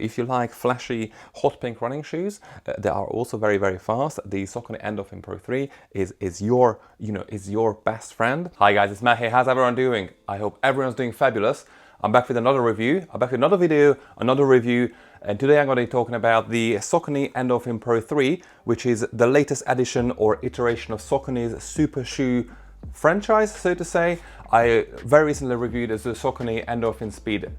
If you like flashy hot pink running shoes, they are also very, very fast. The Saucony Endorphin Pro 3 is your, is your best friend. Hi guys, it's Matt here. How's everyone doing? I hope everyone's doing fabulous. I'm back with another review. I'm back with another video, another review. And today I'm going to be talking about the Saucony Endorphin Pro 3, which is the latest addition or iteration of Saucony's super shoe franchise, so to say. I very recently reviewed the Saucony Endorphin Speed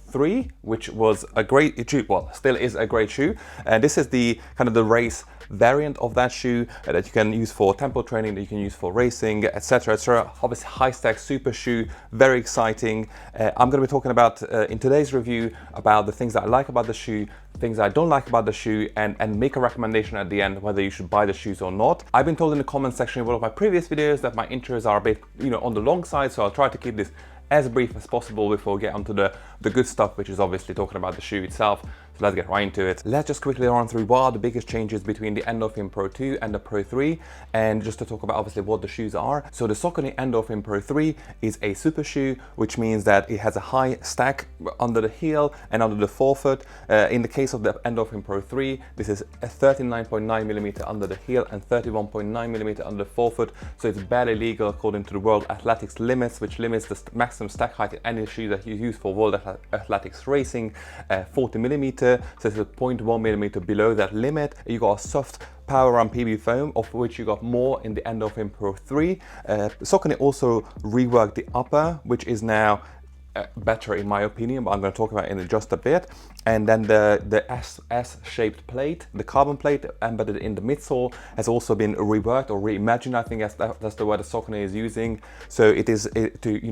3, which was a great shoe, well, still is a great shoe. And this is the kind of the race variant of that shoe that you can use for tempo training, that you can use for racing, etc, etc. Obviously high stack super shoe, very exciting. I'm going to be talking about in today's review about the things that I like about the shoe, things I don't like about the shoe, and make a recommendation at the end whether you should buy the shoes or not. I've been told in the comment section in one of my previous videos that my intros are a bit on the long side, so I'll try to keep this as brief as possible before we get onto the good stuff, which is obviously talking about the shoe itself. So let's get right into it. Let's just quickly run through what are the biggest changes between the Endorphin Pro 2 and the Pro 3, and just to talk about obviously what the shoes are. So the Saucony Endorphin Pro 3 is a super shoe, which means that it has a high stack under the heel and under the forefoot. In the case of the Endorphin Pro 3, this is a 39.9mm under the heel and 31.9mm under the forefoot. So it's barely legal according to the World Athletics limits, which limits the maximum stack height in any shoe that you use for World Athletics racing, 40mm. So it's a 0.1mm below that limit. You got a soft PWRRUNPB foam, of which you got more in the Endorphin Pro 3. Saucony also reworked the upper, which is now better in my opinion, but I'm going to talk about it in just a bit. And then the S-shaped plate, the carbon plate embedded in the midsole, has also been reworked or reimagined. I think that's the word that Saucony is using. So it is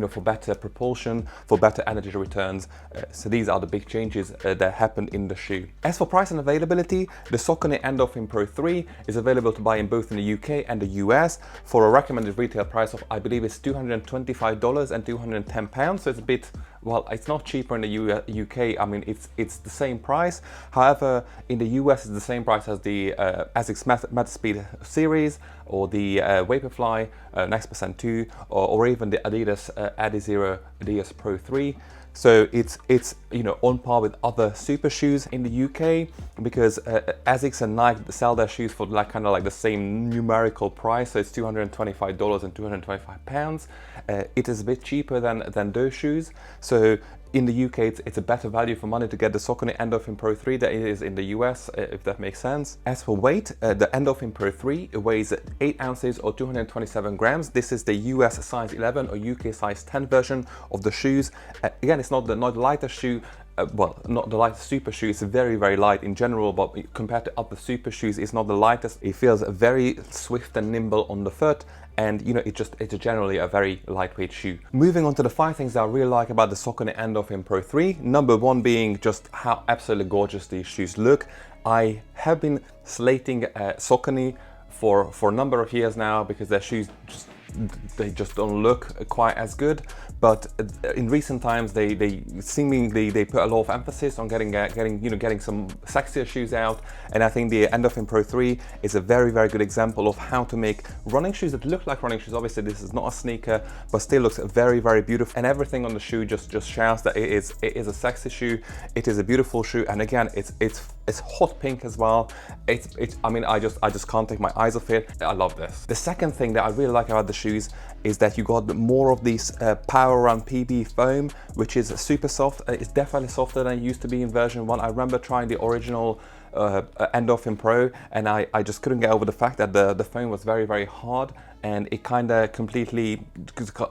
for better propulsion, for better energy returns. So these are the big changes that happened in the shoe. As for price and availability, the Saucony Endorphin Pro 3 is available to buy in both in the UK and the US for a recommended retail price of, I believe it's $225 and £210. So it's a bit, well, it's not cheaper in the UK. I mean, it's the same price. However, in the US, it's the same price as the Asics METASPEED series, or the Vaporfly NEXT 2, or even the Adidas Adios Pro 3. So it's on par with other super shoes in the UK, because Asics and Nike sell their shoes for kind of like the same numerical price. So it's $225 and £225. It is a bit cheaper than those shoes. So in the UK, it's a better value for money to get the Saucony Endorphin Pro 3 than it is in the US, if that makes sense. As for weight, the Endorphin Pro 3 weighs 8 ounces or 227 grams. This is the US size 11 or UK size 10 version of the shoes. Again, it's not the lightest shoe. Well, not the lightest super shoe. It's very, very light in general, but compared to other super shoes, it's not the lightest. It feels very swift and nimble on the foot, and it's generally a very lightweight shoe. Moving on to the 5 things that I really like about the Saucony Endorphin Pro 3. Number 1 being just how absolutely gorgeous these shoes look. I have been slating Saucony for a number of years now because their shoes just don't look quite as good. But in recent times, they seemingly put a lot of emphasis on getting some sexier shoes out, and I think the Endorphin Pro 3 is a very, very good example of how to make running shoes that look like running shoes. Obviously, this is not a sneaker, but still looks very, very beautiful, and everything on the shoe just shouts that it is a sexy shoe. It is a beautiful shoe, and again, it's hot pink as well. I mean, I just can't take my eyes off it. I love this. The second thing that I really like about the shoes is that you got more of this PWRRUNPB foam, which is super soft. It's definitely softer than it used to be in version 1. I remember trying the original Endorphin Pro, and I just couldn't get over the fact that the foam was very, very hard, and it kind of completely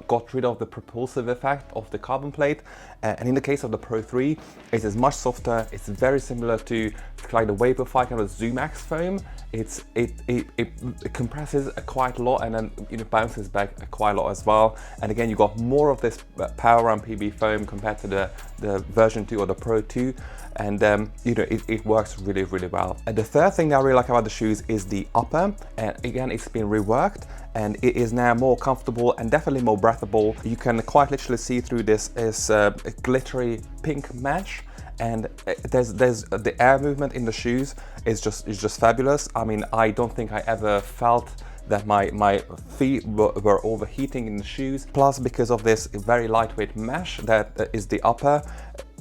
got rid of the propulsive effect of the carbon plate. And in the case of the Pro 3, it is much softer. It's very similar to like the Vaporfly kind of ZoomX foam. It compresses quite a lot, and then it bounces back quite a lot as well. And again, you got more of this PWRRUNPB foam compared to the version 2 or the Pro 2. And it works really, really well. And the third thing that I really like about the shoes is the upper. And again, it's been reworked, and it is now more comfortable and definitely more breathable. You can quite literally see through this glittery pink mesh, and there's the air movement in the shoes is just fabulous. I mean, I don't think I ever felt that my feet were overheating in the shoes. Plus, because of this very lightweight mesh that is the upper,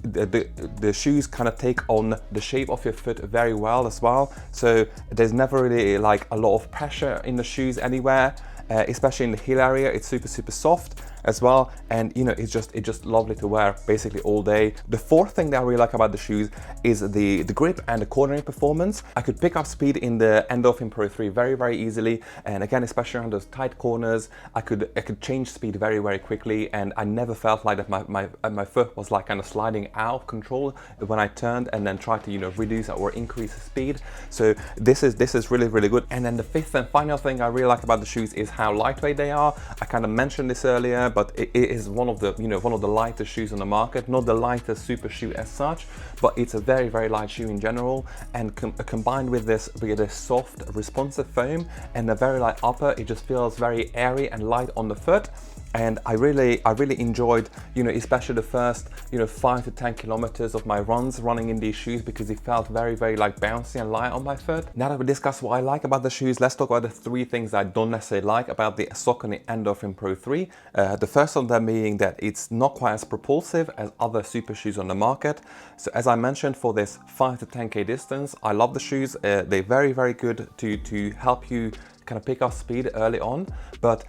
the shoes kind of take on the shape of your foot very well as well. So there's never really like a lot of pressure in the shoes anywhere, especially in the heel area. It's super soft as well, and you know, it's just lovely to wear basically all day. The fourth thing that I really like about the shoes is the grip and the cornering performance. I could pick up speed in the Endorphin Pro 3 very easily, and again, especially around those tight corners, I could change speed very quickly, and I never felt like that my foot was like kind of sliding out of control when I turned and then tried to, you know, reduce or increase the speed. So this is really good. And then the fifth and final thing I really like about the shoes is how lightweight they are. I kind of mentioned this earlier, but it is one of the lightest shoes on the market. Not the lightest super shoe as such, but it's a very light shoe in general. And combined with this soft, responsive foam and a very light upper, it just feels very airy and light on the foot. And I really enjoyed, you know, especially the first, you know, 5 to 10 kilometers of my runs running in these shoes, because it felt very like bouncy and light on my foot. Now that we discussed what I like about the shoes, let's talk about the 3 things I don't necessarily like about the Saucony Endorphin Pro 3. The first of them being that it's not quite as propulsive as other super shoes on the market. So as I mentioned, for this 5 to 10K distance, I love the shoes. They're very good to help you kind of pick up speed early on, but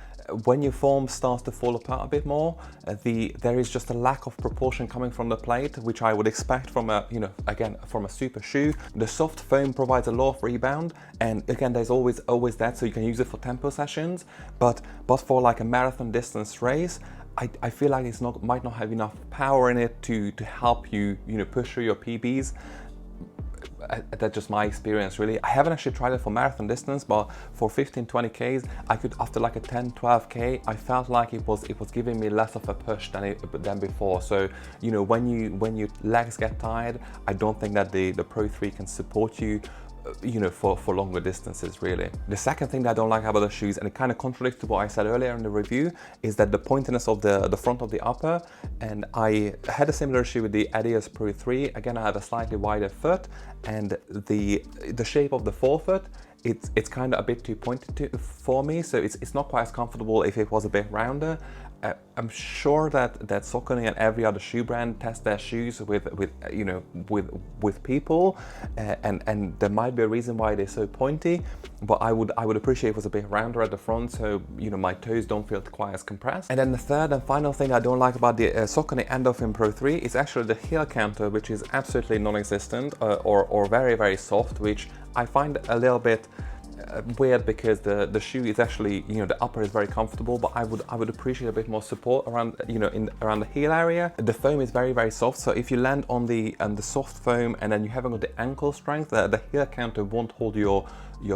when your form starts to fall apart a bit more, there is just a lack of proportion coming from the plate, which I would expect from a, you know, again, from a super shoe. The soft foam provides a lot of rebound, and again, there's always that, so you can use it for tempo sessions, but for like a marathon distance race, I feel like it's might not have enough power in it to help you, you know, push through your PBs. That's just my experience, really. I haven't actually tried it for marathon distance, but for 15-20Ks, I could, after like a 10-12K, I felt like it was giving me less of a push than before. So, you know, when your legs get tired, I don't think that the Pro 3 can support you, you know, for longer distances, really. The second thing that I don't like about the shoes, and it kind of contradicts to what I said earlier in the review, is that the pointiness of the front of the upper. And I had a similar issue with the Adios Pro 3. Again, I have a slightly wider foot, and the shape of the forefoot, it's kind of a bit too pointed for me, so it's not quite as comfortable if it was a bit rounder. I'm sure that Saucony and every other shoe brand test their shoes with people, and there might be a reason why they're so pointy, but I would appreciate if it was a bit rounder at the front, so, you know, my toes don't feel quite as compressed. And then the third and final thing I don't like about the Saucony Endorphin Pro 3 is actually the heel counter, which is absolutely non-existent, or very soft, which I find a little bit weird, because the shoe is actually, you know, the upper is very comfortable, but I would appreciate a bit more support around, you know, around the heel area. The foam is very soft, so if you land on the soft foam and then you haven't got the ankle strength, the heel counter won't hold your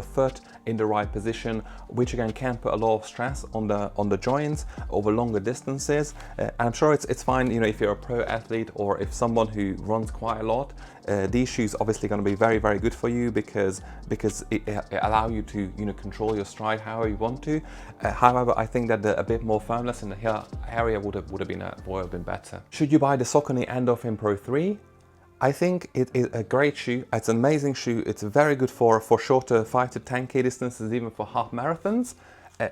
foot in the right position, which again can put a lot of stress on the joints over longer distances. And I'm sure it's fine, you know, if you're a pro athlete or if someone who runs quite a lot. These shoes obviously going to be very good for you, because it allow you to, you know, control your stride however you want to. However, I think that a bit more firmness in the heel area would have been better. Should you buy the Saucony Endorphin Pro 3? I think it is a great shoe. It's an amazing shoe. It's very good for shorter 5 to 10K distances, even for half marathons.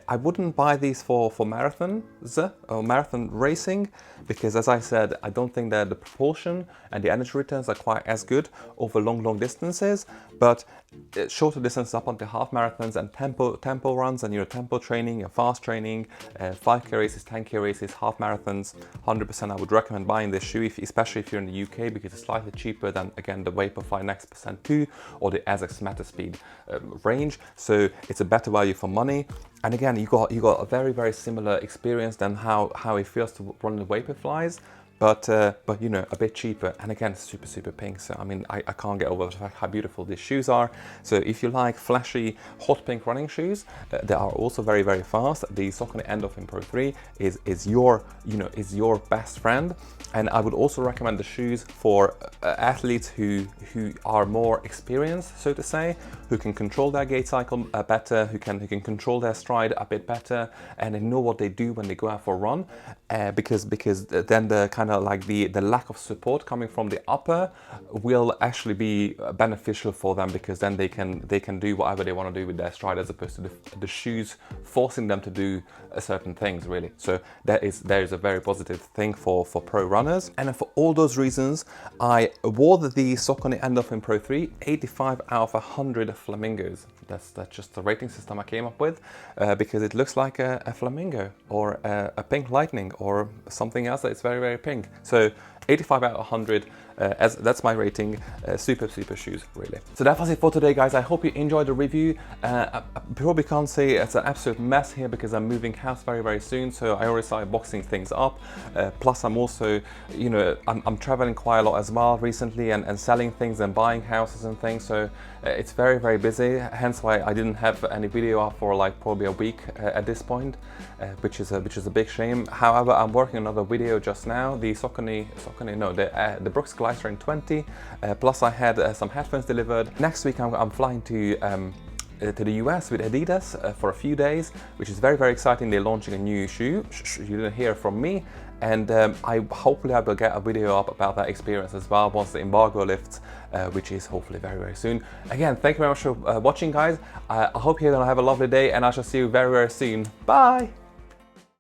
I wouldn't buy these for marathons or marathon racing, because as I said, I don't think that the propulsion and the energy returns are quite as good over long distances. But shorter distances up until half marathons and tempo runs, and, you know, tempo training and fast training, 5K races, 10K races, half marathons, 100% I would recommend buying this shoe, especially if you're in the UK, because it's slightly cheaper than, again, the Vaporfly NEXT 2 or the Asics METASPEED range. So it's a better value for money. And again, you got a very similar experience than how it feels to run the Vaporflies, but you know, a bit cheaper, and again, super pink. So I mean, I can't get over the fact how beautiful these shoes are. So if you like flashy hot pink running shoes that are also very fast, the Saucony Endorphin Pro 3 is your best friend. And I would also recommend the shoes for athletes who are more experienced, so to say, who can control their gait cycle better, who can control their stride a bit better, and they know what they do when they go out for a run. because then the kind of like the lack of support coming from the upper will actually be beneficial for them, because then they can do whatever they want to do with their stride, as opposed to the shoes forcing them to do certain things, really. So there is a very positive thing for pro runners. And for all those reasons, I awarded the Saucony Endorphin Pro 3 85 out of 100 flamingos. That's just the rating system I came up with, because it looks like a flamingo, or a pink lightning, or something else that's very, very pink. So 85 out of 100, as that's my rating. Super shoes, really. So that was it for today, guys. I hope you enjoyed the review. I probably can't say it's an absolute mess here, because I'm moving house very, very soon, so I already started boxing things up. Plus I'm also, you know, I'm traveling quite a lot as well recently, and selling things and buying houses and things, so it's very, very busy, hence why I didn't have any video up for like probably a week at this point, which is a big shame. However, I'm working on another video just now, the the Brooks Glycerin 20, plus I had some headphones delivered. Next week I'm flying to the US with Adidas for a few days, which is very, very exciting. They're launching a new shoe. You didn't hear from me, and hopefully I will get a video up about that experience as well once the embargo lifts, which is hopefully very, very soon. Again, thank you very much for watching, guys. I hope you're gonna have a lovely day, and I shall see you very, very soon. Bye.